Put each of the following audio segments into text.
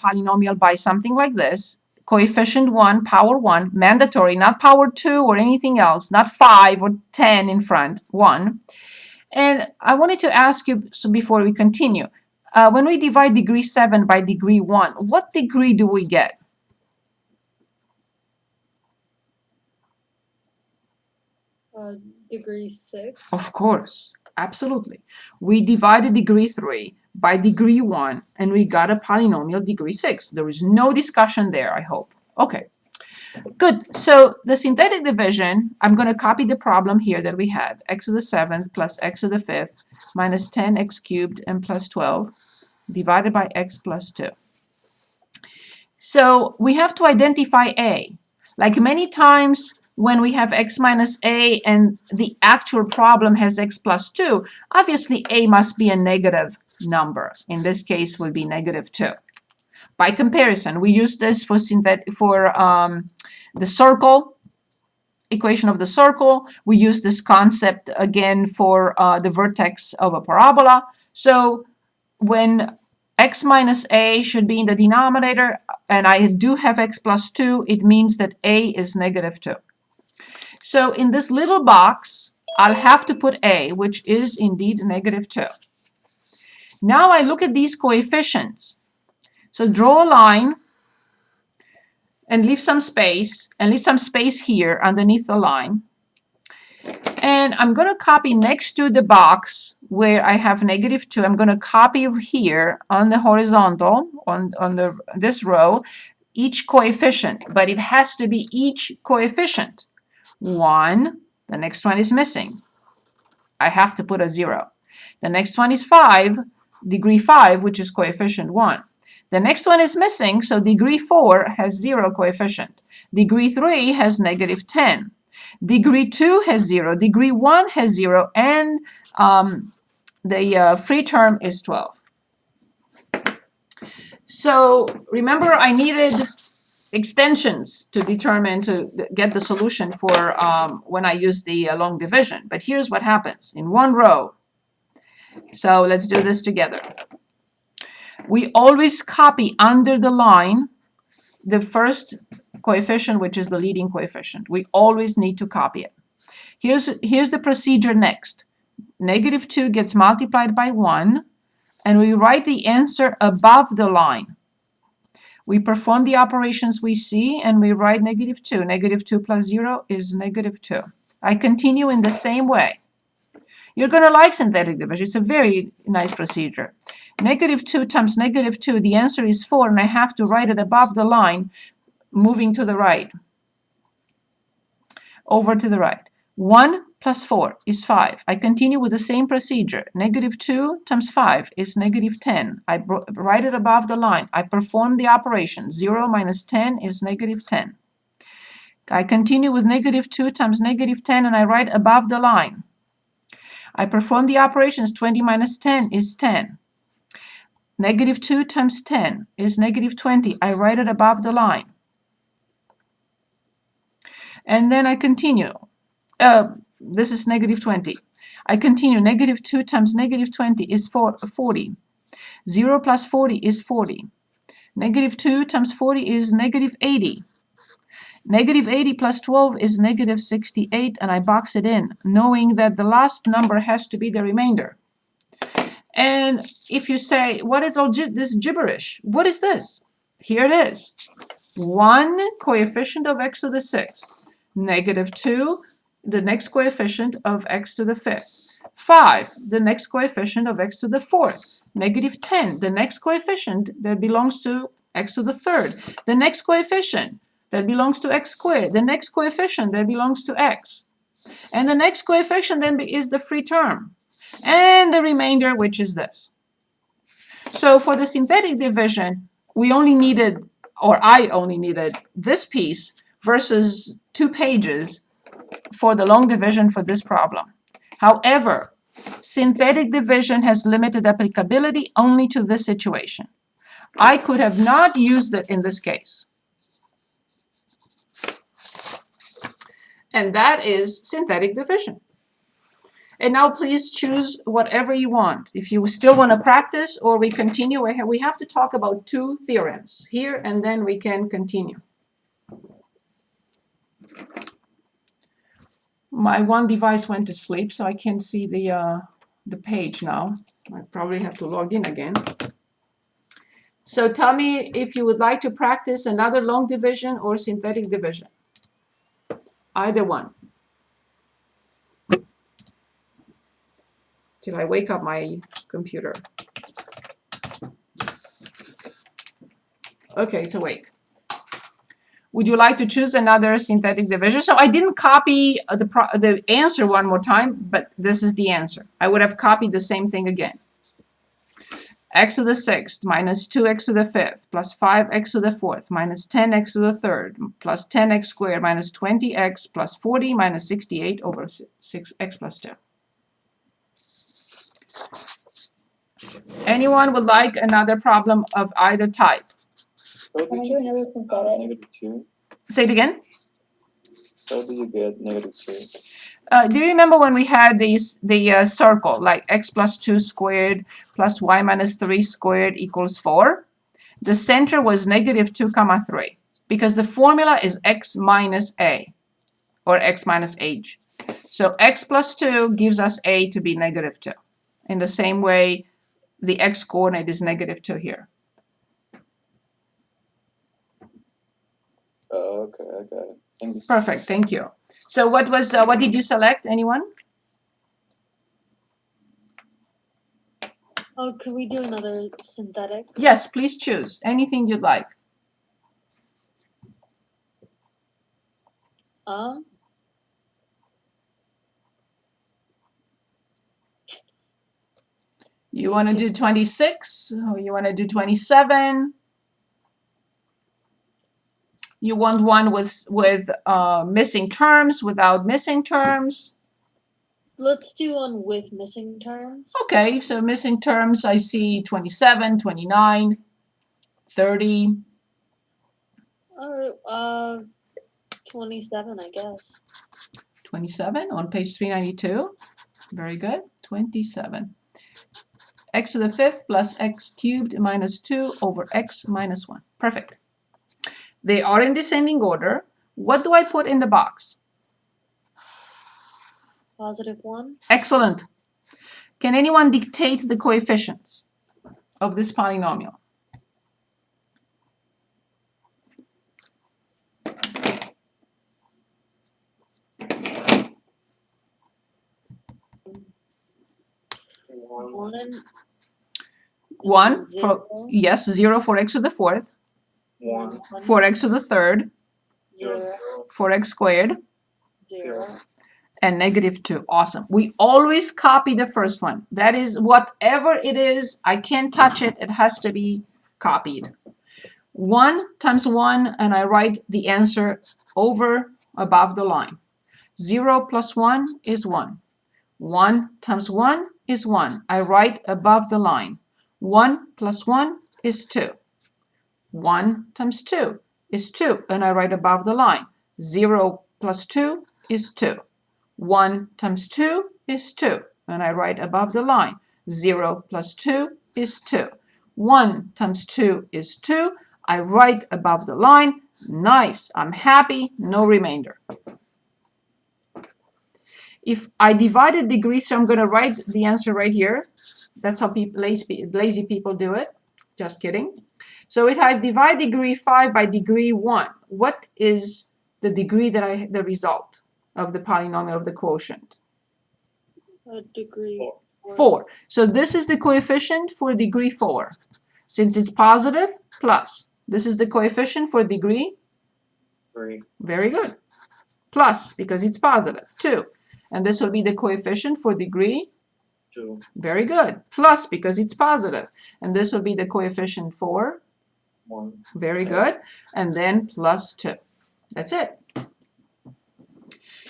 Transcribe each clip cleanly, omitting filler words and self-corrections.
polynomial by something like this. Coefficient 1, power 1, mandatory, not power 2 or anything else, not 5 or 10 in front, 1. And I wanted to ask you, so before we continue, when we divide degree 7 by degree 1, what degree do we get? Degree 6. Of course, absolutely. We divided degree 3 by degree 1, and we got a polynomial degree 6. There is no discussion there, I hope. Okay, good. So the synthetic division, I'm going to copy the problem here that we had. X to the 7th plus x to the 5th minus 10x cubed and plus 12 divided by x plus 2. So we have to identify a. Like many times when we have x minus a and the actual problem has x plus 2, obviously a must be a negative number. In this case, would be negative 2. By comparison, we use this for the circle, equation of the circle. We use this concept again for the vertex of a parabola. So when x minus a should be in the denominator, and I do have x plus 2, it means that a is negative 2. So in this little box, I'll have to put a, which is indeed negative 2. Now I look at these coefficients. So draw a line and leave some space, here underneath the line. And I'm going to copy next to the box where I have negative 2. I'm going to copy here on the horizontal, on this row, each coefficient, but it has to be each coefficient. 1, the next one is missing. I have to put a 0. The next one is 5, degree 5, which is coefficient 1. The next one is missing, so degree 4 has 0 coefficient. Degree 3 has negative 10. Degree 2 has 0, degree 1 has 0, and the free term is 12. So remember, I needed extensions to get the solution for when I use the long division. But here's what happens in one row. So let's do this together. We always copy under the line the first coefficient, which is the leading coefficient. We always need to copy it. Here's the procedure next. Negative 2 gets multiplied by 1, and we write the answer above the line. We perform the operations we see, and we write negative 2. Negative 2 plus 0 is negative 2. I continue in the same way. You're going to like synthetic division. It's a very nice procedure. Negative 2 times negative 2, the answer is 4, and I have to write it above the line, moving to the right, over to the right. 1 plus 4 is 5. I continue with the same procedure. Negative 2 times 5 is negative 10. I write it above the line. I perform the operation. 0 minus 10 is negative 10. I continue with negative 2 times negative 10, and I write above the line. I perform the operations. 20 minus 10 is 10. Negative 2 times 10 is negative 20. I write it above the line. And then I continue. This is negative 20. I continue. Negative 2 times negative 20 is 40. 0 plus 40 is 40. Negative 2 times 40 is negative 80. Negative 80 plus 12 is negative 68, and I box it in, knowing that the last number has to be the remainder. And if you say, what is all this gibberish? What is this? Here it is. 1 coefficient of x to the 6th. Negative 2, the next coefficient of x to the 5th. 5, the next coefficient of x to the 4th. Negative 10, the next coefficient that belongs to x to the 3rd. The next coefficient that belongs to x squared. The next coefficient that belongs to x. And the next coefficient then is the free term. And the remainder, which is this. So for the synthetic division, we only needed, or I only needed, this piece versus 2 pages for the long division for this problem. However, synthetic division has limited applicability only to this situation. I could have not used it in this case. And that is synthetic division. And now please choose whatever you want. If you still want to practice or we continue, we have to talk about 2 theorems here and then we can continue. My one device went to sleep, so I can't see the page now. I probably have to log in again. So tell me if you would like to practice another long division or synthetic division. Either one. Till I wake up my computer. Okay, it's awake. Would you like to choose another synthetic division? So I didn't copy the answer one more time, but this is the answer. I would have copied the same thing again. X to the 6th minus 2x to the 5th plus 5x to the 4th minus 10x to the 3rd plus 10x squared minus 20x plus 40 minus 68 over 6x plus 2. Anyone would like another problem of either type? How did you get -2? Say it again. How did you get -2? Do you remember when we had the circle, like x plus 2 squared plus y minus 3 squared equals 4? The center was -2 comma 3 because the formula is x minus a or x minus h. So x plus 2 gives us a to be -2. In the same way, the x coordinate is -2 here. Oh, okay, I got it. Thank you. Perfect, thank you. So what did you select? Anyone? Oh, could we do another synthetic? Yes, please choose anything you'd like. You want to do 26 or you want to do 27? You want one with missing terms, without missing terms? Let's do one with missing terms. Okay, so missing terms, I see 27, 29, 30. Or 27, I guess. 27 on page 392. Very good. 27. X to the 5th plus x cubed minus 2 over x minus 1. Perfect. They are in descending order. What do I put in the box? +1. Excellent. Can anyone dictate the coefficients of this polynomial? One for, yes, 0 for x to the 4th, 1, for x to the 3rd, 0, for x squared, 0. and -2. Awesome. We always copy the first one. That is, whatever it is, I can't touch it. It has to be copied. 1 times 1, and I write the answer over above the line. 0 plus 1 is 1. 1 times 1 is 1. I write above the line. 1 plus 1 is 2. 1 times 2 is 2, and I write above the line. 0 plus 2 is 2. 1 times 2 is 2, and I write above the line. 0 plus 2 is 2. 1 times 2 is 2. I write above the line. Nice. I'm happy. No remainder. If I divided degree, so I'm going to write the answer right here. That's how lazy people do it. Just kidding. So if I divide degree 5 by degree 1, what is the degree that the result of the polynomial of the quotient? A degree 4. So this is the coefficient for degree 4. Since it's positive, plus. This is the coefficient for degree 3. Very good. Plus, because it's positive, 2. And this will be the coefficient for degree 2. Very good. Plus, because it's positive. And this will be the coefficient for 1. Very good. And then plus 2. That's it.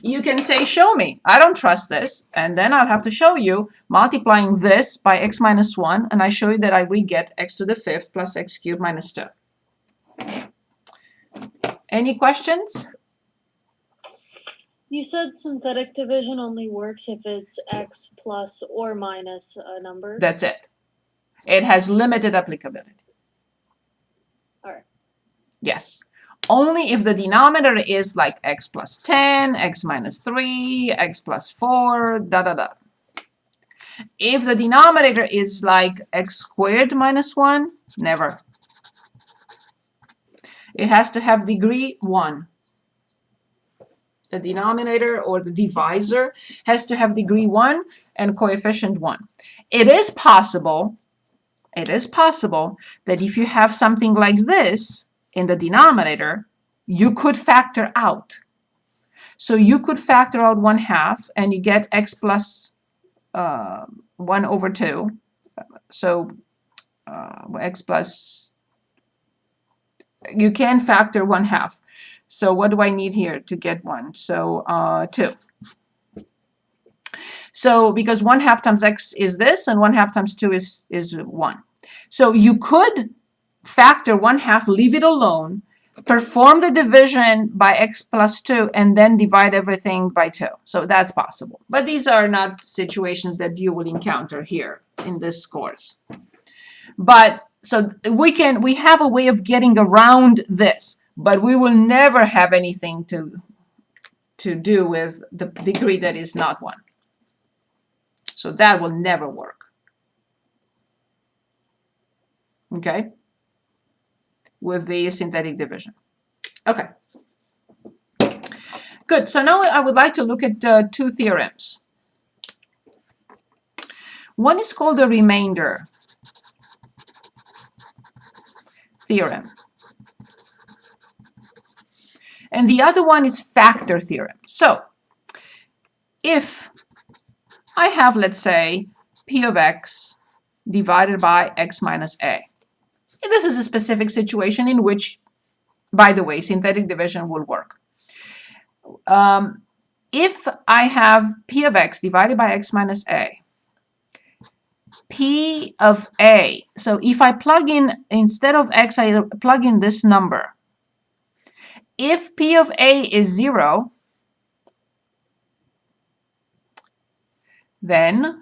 You can say, show me. I don't trust this. And then I'll have to show you multiplying this by x minus 1. And I show you that we get x to the 5th plus x cubed minus 2. Any questions? You said synthetic division only works if it's x plus or minus a number. That's it. It has limited applicability. All right. Yes. Only if the denominator is like x plus 10, x minus 3, x plus 4, da da da. If the denominator is like x squared minus 1, never. It has to have degree 1. The denominator or the divisor has to have degree 1 and coefficient 1. It is possible that if you have something like this in the denominator, you could factor out. So you could factor out 1/2 and you get x plus 1 over 2. So x plus, you can factor 1/2. So what do I need here to get 1? So 2. So because 1/2 times x is this and 1/2 times 2 is 1. So you could factor 1/2, leave it alone, perform the division by x plus 2, and then divide everything by 2. So that's possible. But these are not situations that you will encounter here in this course. But so we have a way of getting around this, but we will never have anything to do with the degree that is not 1. So that will never work. Okay? With the synthetic division. Okay. Good. So now I would like to look at 2 theorems. One is called the Remainder Theorem. And the other one is Factor Theorem. So if I have, let's say, p of x divided by x minus a. And this is a specific situation in which, by the way, synthetic division will work. If I have p of x divided by x minus a, p of a, so if I plug in, instead of x, I plug in this number. If p of a is 0, then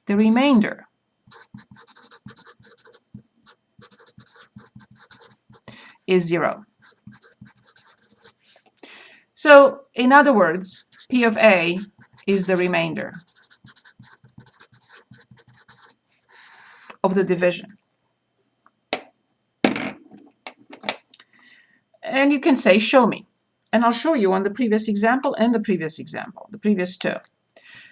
the remainder is 0. So, in other words, p of a is the remainder of the division. And you can say, show me. And I'll show you on the previous example and the previous example, the previous 2.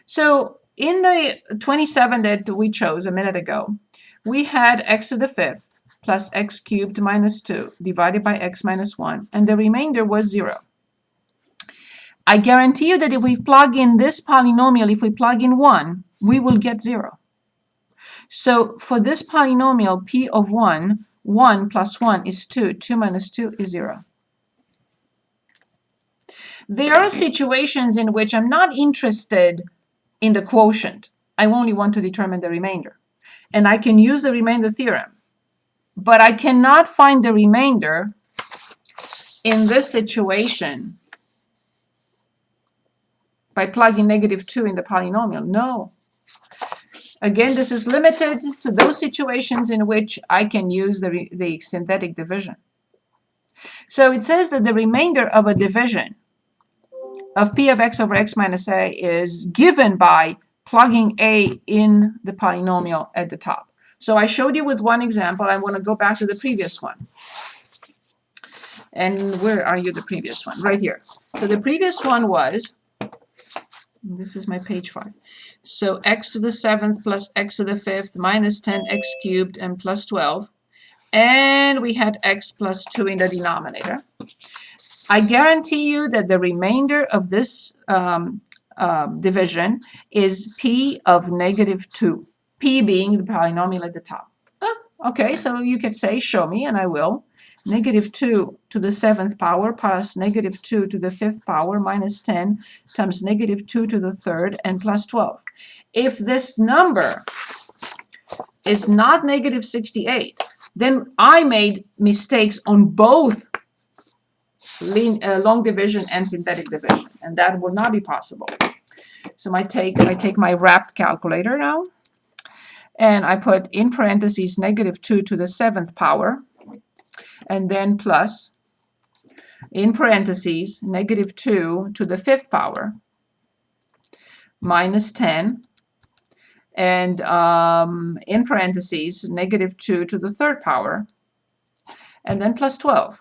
So, in the 27 that we chose a minute ago, we had x to the 5th plus x cubed minus 2 divided by x minus 1, and the remainder was 0. I guarantee you that if we plug in this polynomial, if we plug in 1, we will get 0. So for this polynomial, p of 1, 1 plus 1 is 2, 2 minus 2 is 0. There are situations in which I'm not interested in the quotient. I only want to determine the remainder. And I can use the remainder theorem. But I cannot find the remainder in this situation by plugging -2 in the polynomial. No. Again, this is limited to those situations in which I can use the synthetic division. So it says that the remainder of a division of p of x over x minus a is given by plugging a in the polynomial at the top. So I showed you with one example. I want to go back to the previous one. And where are you, the previous one? Right here. So the previous one was, this is my page 5. So x to the 7th plus x to the 5th minus 10x cubed and plus 12. And we had x plus 2 in the denominator. I guarantee you that the remainder of this division is p of -2. P being the polynomial at the top. Okay, so you could say, show me, and I will. -2 to the 7th power plus -2 to the 5th power minus 10 times -2 to the 3rd and plus 12. If this number is not -68, then I made mistakes on both long division and synthetic division, and that will not be possible. So I take my wrapped calculator now, and I put in parentheses -2 to the 7th power, and then plus, in parentheses, -2 to the 5th power, minus 10, and in parentheses, -2 to the 3rd power, and then plus 12.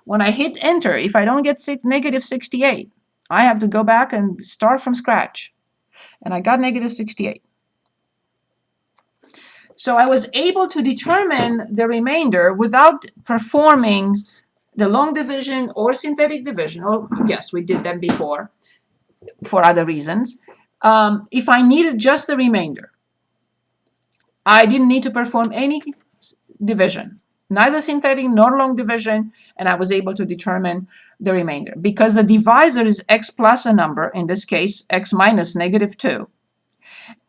When I hit enter, if I don't get -68, I have to go back and start from scratch. And I got -68. So I was able to determine the remainder without performing the long division or synthetic division. Oh, yes, we did them before for other reasons. If I needed just the remainder, I didn't need to perform any division, neither synthetic nor long division, and I was able to determine the remainder. Because the divisor is x plus a number, in this case, x minus -2.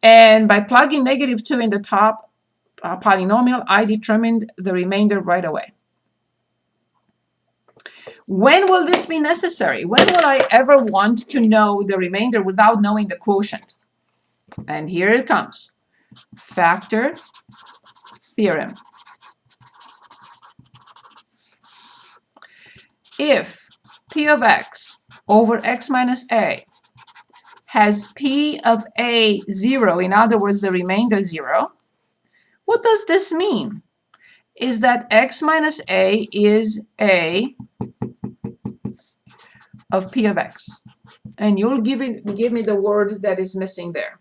And by plugging -2 in the top polynomial, I determined the remainder right away. When will this be necessary? When will I ever want to know the remainder without knowing the quotient? And here it comes. Factor theorem. If p of x over x minus a has p of a 0, in other words, the remainder 0, what does this mean? Is that x minus a is a of p of x. And you'll give me the word that is missing there.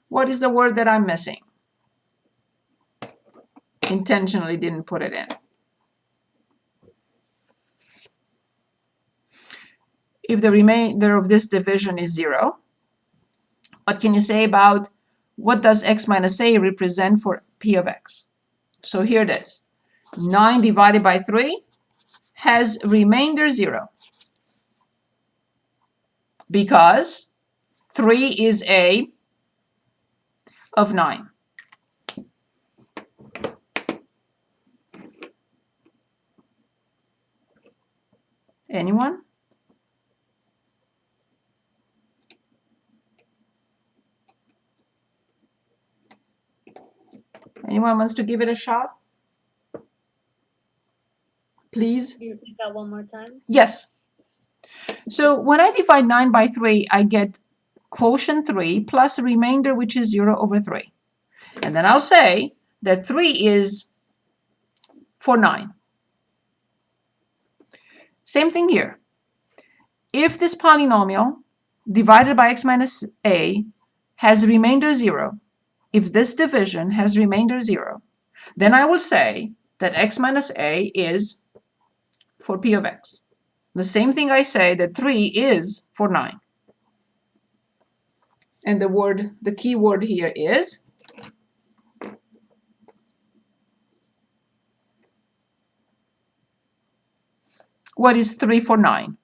What is the word that I'm missing? Intentionally didn't put it in. If the remainder of this division is 0, what can you say about what does x minus a represent for p of x? So here it is. 9 divided by 3 has remainder 0. Because 3 is a of 9. Anyone? Anyone wants to give it a shot? Please? Can you repeat that one more time? Yes. So when I divide 9 by 3, I get quotient 3 plus a remainder, which is 0 over 3. And then I'll say that 3 is for 9. Same thing here. If this polynomial divided by x minus a has remainder 0, if this division has remainder 0, then I will say that x minus a is for p of x. The same thing I say that 3 is for 9. And the key word here is what is 3 for 9?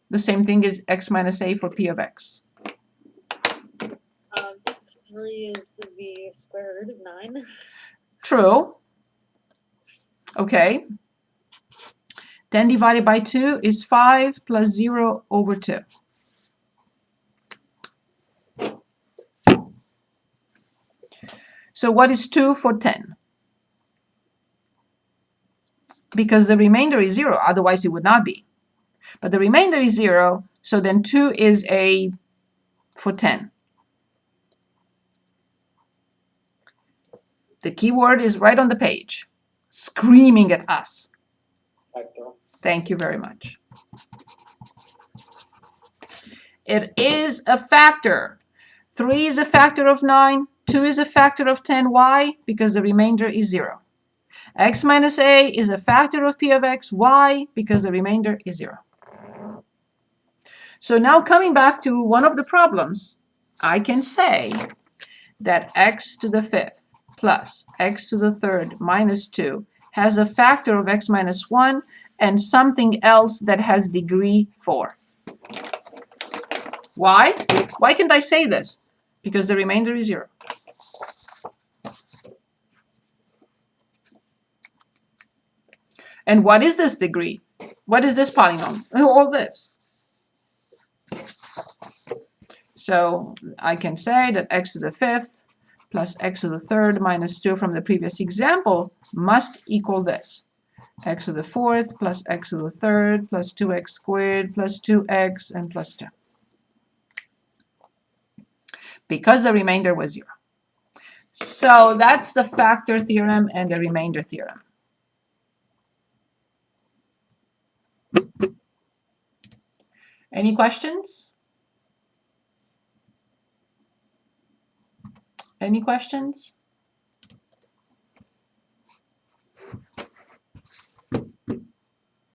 The same thing as x minus a for p of x. 3 is the square root of 9. True. Okay. 10 divided by 2 is 5 plus 0 over 2. So what is 2 for 10? Because the remainder is 0, otherwise it would not be. But the remainder is 0, so then 2 is a for 10. The key word is right on the page, screaming at us. Factor. Thank you very much. It is a factor. 3 is a factor of 9. 2 is a factor of 10. Why? Because the remainder is 0. X minus a is a factor of p of x. Why? Because the remainder is 0. So now coming back to one of the problems, I can say that x to the 5th plus x to the 3rd minus 2 has a factor of x minus 1 and something else that has degree 4. Why? Why can't I say this? because the remainder is 0. And what is this degree? What is this polynomial? All this. So I can say that x to the 5th plus x to the 3rd minus 2 from the previous example must equal this. X to the 4th plus x to the 3rd plus 2x squared plus 2x and plus 2. Because the remainder was 0. So that's the factor theorem and the remainder theorem. Any questions? Any questions?